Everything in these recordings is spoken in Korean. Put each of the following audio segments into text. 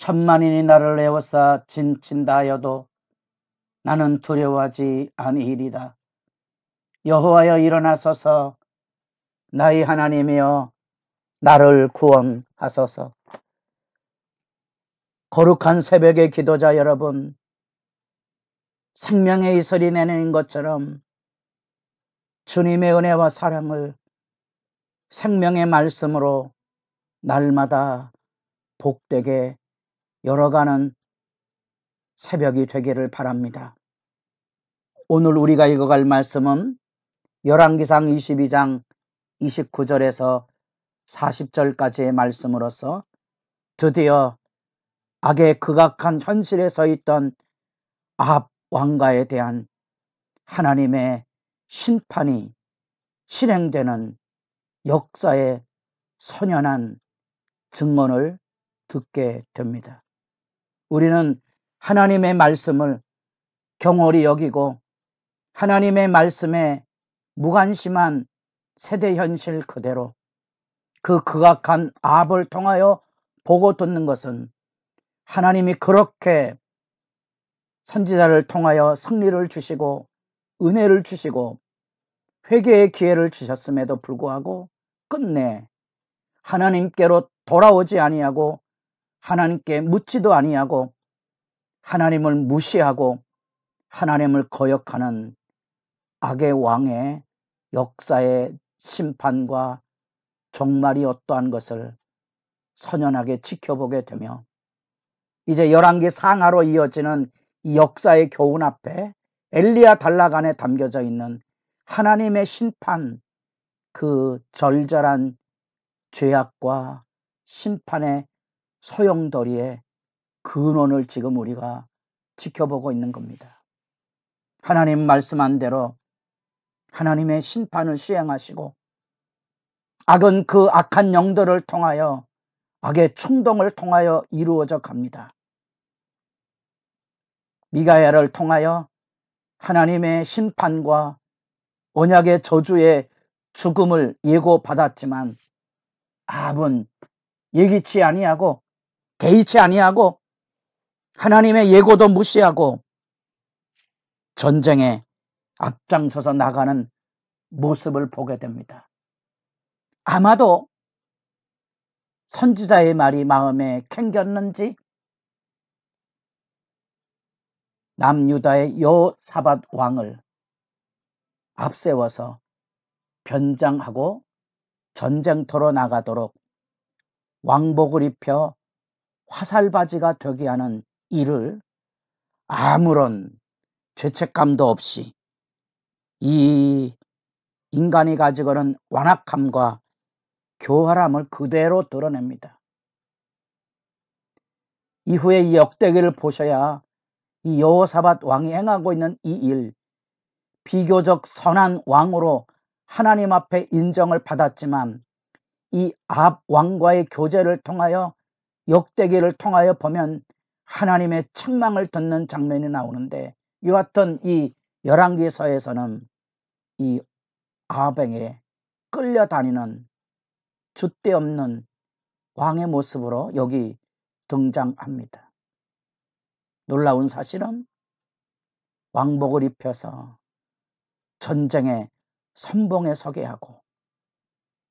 천만인이 나를 에워싸 진친다 하여도 나는 두려워하지 아니이리다. 여호와여 일어나소서. 나의 하나님이여 나를 구원하소서. 거룩한 새벽의 기도자 여러분, 생명의 이슬이 내는 것처럼 주님의 은혜와 사랑을 생명의 말씀으로 날마다 복되게 열어가는 새벽이 되기를 바랍니다. 오늘 우리가 읽어갈 말씀은 열왕기상 22장 29절에서 40절까지의 말씀으로서 드디어 악의 극악한 현실에 서 있던 아합 왕가에 대한 하나님의 심판이 실행되는 역사의 선연한 증언을 듣게 됩니다. 우리는 하나님의 말씀을 경홀히 여기고 하나님의 말씀에 무관심한 세대 현실 그대로 그 극악한 아합을 통하여 보고 듣는 것은 하나님이 그렇게 선지자를 통하여 승리를 주시고 은혜를 주시고 회개의 기회를 주셨음에도 불구하고 끝내 하나님께로 돌아오지 아니하고 하나님께 묻지도 아니하고 하나님을 무시하고 하나님을 거역하는 악의 왕의 역사의 심판과 종말이 어떠한 것을 선연하게 지켜보게 되며 이제 열왕기 상하로 이어지는 이 역사의 교훈 앞에 엘리야 단락 안에 담겨져 있는 하나님의 심판, 그 절절한 죄악과 심판의 소용돌이의 근원을 지금 우리가 지켜보고 있는 겁니다. 하나님 말씀한 대로 하나님의 심판을 시행하시고 악은 그 악한 영들을 통하여 악의 충동을 통하여 이루어져 갑니다. 미가야를 통하여 하나님의 심판과 언약의 저주의 죽음을 예고받았지만 아합은 예기치 아니하고 개의치 아니하고 하나님의 예고도 무시하고 전쟁에 앞장서서 나가는 모습을 보게 됩니다. 아마도 선지자의 말이 마음에 캥겼는지 남유다의 여호사밧 왕을 앞세워서 변장하고 전쟁터로 나가도록 왕복을 입혀 화살바지가 되게 하는 일을 아무런 죄책감도 없이 이 인간이 가지고는 완악함과 교활함을 그대로 드러냅니다. 이후에 이 역대기를 보셔야 이 여호사밧 왕이 행하고 있는 이 일, 비교적 선한 왕으로 하나님 앞에 인정을 받았지만 이 아합 왕과의 교제를 통하여 역대기를 통하여 보면 하나님의 책망을 듣는 장면이 나오는데 이와 같은 이 열왕기서에서는 이 아합에게 끌려다니는 줏대없는 왕의 모습으로 여기 등장합니다. 놀라운 사실은 왕복을 입혀서 전쟁의 선봉에 서게 하고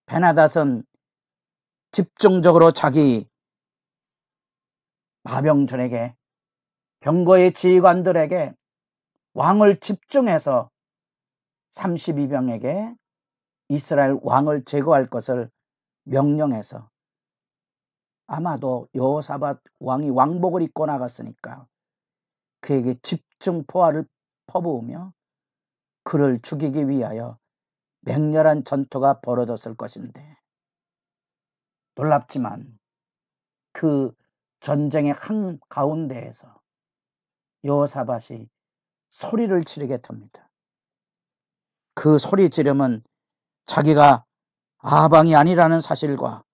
베나닷은 집중적으로 자기 마병전에게 병거의 지휘관들에게 왕을 집중해서 32병에게 이스라엘 왕을 제거할 것을 명령해서 아마도 여호사밧 왕이 왕복을 입고 나갔으니까 그에게 집중 포화를 퍼부으며 그를 죽이기 위하여 맹렬한 전투가 벌어졌을 것인데 놀랍지만 그 전쟁의 한가운데에서 여호사밧이 소리를 지르게 됩니다. 그 소리 지름은 자기가 아방이 아니라는 사실과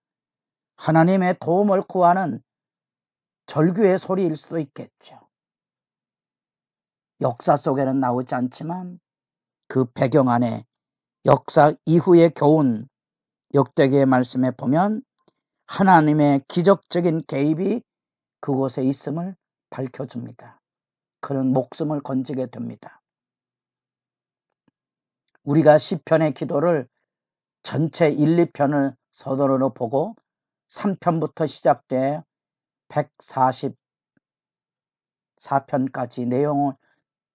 하나님의 도움을 구하는 절규의 소리일 수도 있겠죠. 역사 속에는 나오지 않지만 그 배경 안에 역사 이후의 교훈, 역대기의 말씀에 보면 하나님의 기적적인 개입이 그곳에 있음을 밝혀줍니다. 그는 목숨을 건지게 됩니다. 우리가 시편의 기도를 전체 1, 2편을 서론으로 보고 3편부터 시작돼 144편까지 내용을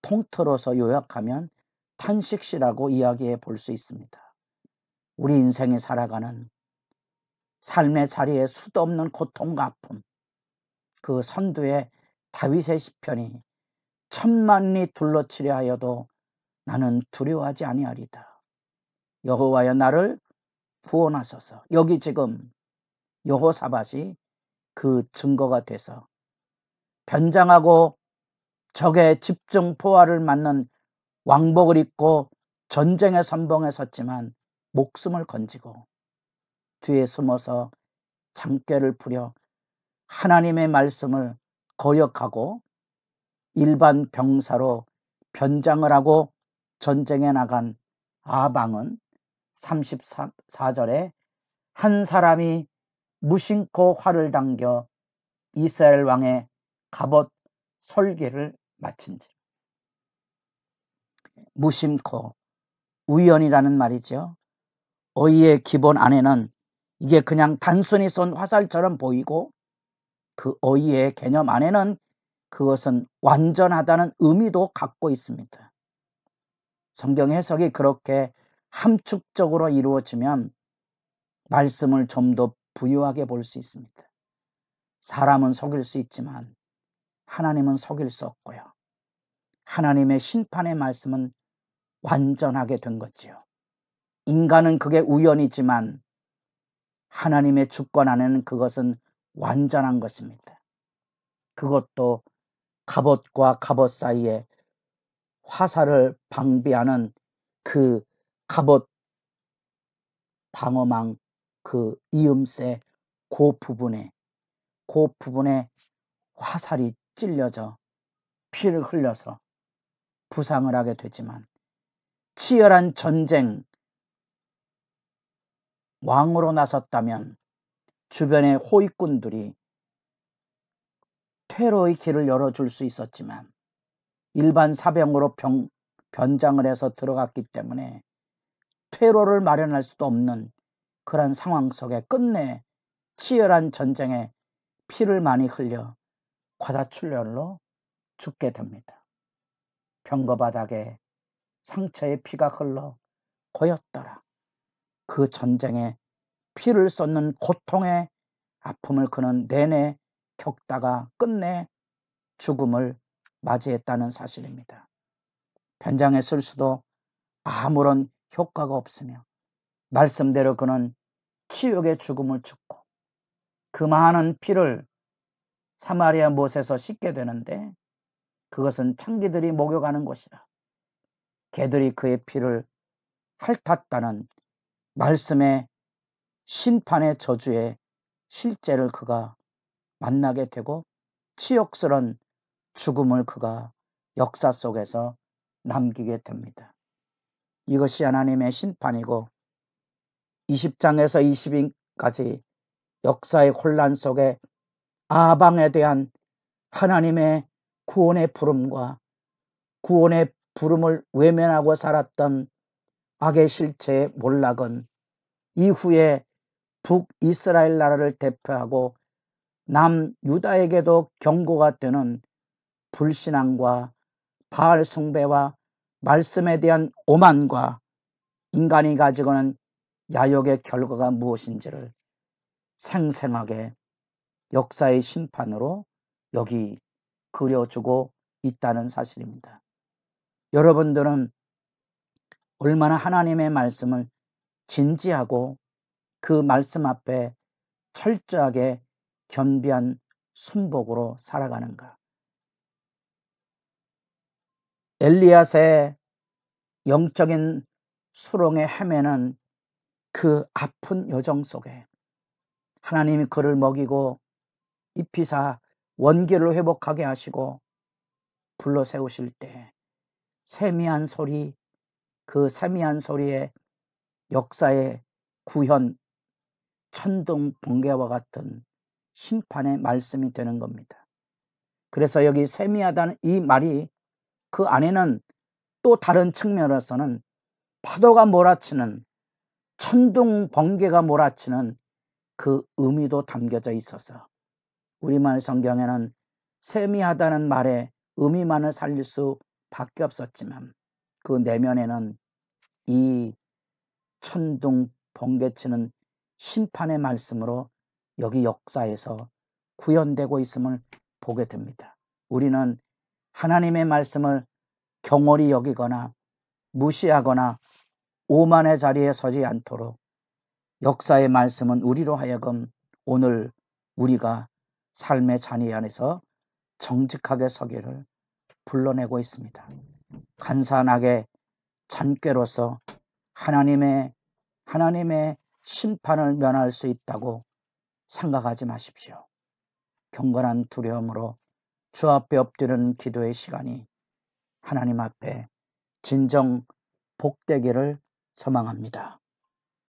통틀어서 요약하면 탄식시라고 이야기해 볼 수 있습니다. 우리 인생이 살아가는 삶의 자리에 수도 없는 고통과 아픔, 그 선두에 다윗의 시편이 천만이 둘러치려 하여도 나는 두려워하지 아니하리다. 여호와여 나를 구원하소서. 여기 지금 여호사밧이 그 증거가 돼서 변장하고 적의 집중 포화를 맞는 왕복을 입고 전쟁의 선봉에 섰지만 목숨을 건지고 뒤에 숨어서 장꾀를 부려 하나님의 말씀을 거역하고 일반 병사로 변장을 하고 전쟁에 나간 아방은 34절에 한 사람이 무심코 활을 당겨 이스라엘 왕의 갑옷 솔개를 마친지라. 무심코, 우연이라는 말이죠. 어이의 기본 안에는 이게 그냥 단순히 쏜 화살처럼 보이고 그 어이의 개념 안에는 그것은 완전하다는 의미도 갖고 있습니다. 성경 해석이 그렇게 함축적으로 이루어지면 말씀을 좀 더 부유하게 볼 수 있습니다. 사람은 속일 수 있지만 하나님은 속일 수 없고요. 하나님의 심판의 말씀은 완전하게 된 거지요. 인간은 그게 우연이지만 하나님의 주권 안에는 그것은 완전한 것입니다. 그것도 갑옷과 갑옷 사이에 화살을 방비하는 그 갑옷 방어망 그 이음새 그 부분에 화살이 찔려져 피를 흘려서 부상을 하게 되지만 치열한 전쟁 왕으로 나섰다면 주변의 호위꾼들이 퇴로의 길을 열어줄 수 있었지만 일반 사병으로 변장을 해서 들어갔기 때문에 퇴로를 마련할 수도 없는 그런 상황 속에 끝내 치열한 전쟁에 피를 많이 흘려 과다출혈로 죽게 됩니다. 병거바닥에 상처에 피가 흘러 고였더라. 그 전쟁에 피를 쏟는 고통의 아픔을 그는 내내 겪다가 끝내 죽음을 맞이했다는 사실입니다. 변장에 쓸 수도 아무런 효과가 없으며 말씀대로 그는 치욕의 죽음을 죽고 그 많은 피를 사마리아 못에서 씻게 되는데 그것은 창기들이 목욕하는 곳이라 개들이 그의 피를 핥았다는 말씀의 심판의 저주의 실제를 그가 만나게 되고 치욕스런 죽음을 그가 역사 속에서 남기게 됩니다. 이것이 하나님의 심판이고 20장에서 22까지 역사의 혼란 속에 아방에 대한 하나님의 구원의 부름과 구원의 부름을 외면하고 살았던 악의 실체의 몰락은 이후에 북이스라엘 나라를 대표하고 남유다에게도 경고가 되는 불신앙과 바알 숭배와 말씀에 대한 오만과 인간이 가지고는 야욕의 결과가 무엇인지를 생생하게 역사의 심판으로 여기 그려주고 있다는 사실입니다. 여러분들은 얼마나 하나님의 말씀을 진지하고 그 말씀 앞에 철저하게 겸비한 순복으로 살아가는가. 엘리야의 영적인 수렁에 헤매는 그 아픈 여정 속에 하나님이 그를 먹이고 입히사 원기를 회복하게 하시고 불러 세우실 때 세미한 소리, 그 세미한 소리에 역사의 구현, 천둥 번개와 같은 심판의 말씀이 되는 겁니다. 그래서 여기 세미하다는 이 말이 그 안에는 또 다른 측면으로서는 파도가 몰아치는, 천둥 번개가 몰아치는 그 의미도 담겨져 있어서 우리말 성경에는 세미하다는 말의 의미만을 살릴 수밖에 없었지만 그 내면에는 이 천둥 번개치는 심판의 말씀으로 여기 역사에서 구현되고 있음을 보게 됩니다. 우리는 하나님의 말씀을 경홀히 여기거나 무시하거나 오만의 자리에 서지 않도록 역사의 말씀은 우리로 하여금 오늘 우리가 삶의 자리 안에서 정직하게 서기를 불러내고 있습니다. 간사하게 잔꾀로서 하나님의 심판을 면할 수 있다고 생각하지 마십시오. 경건한 두려움으로 주 앞에 엎드리는 기도의 시간이 하나님 앞에 진정 복되기를 소망합니다.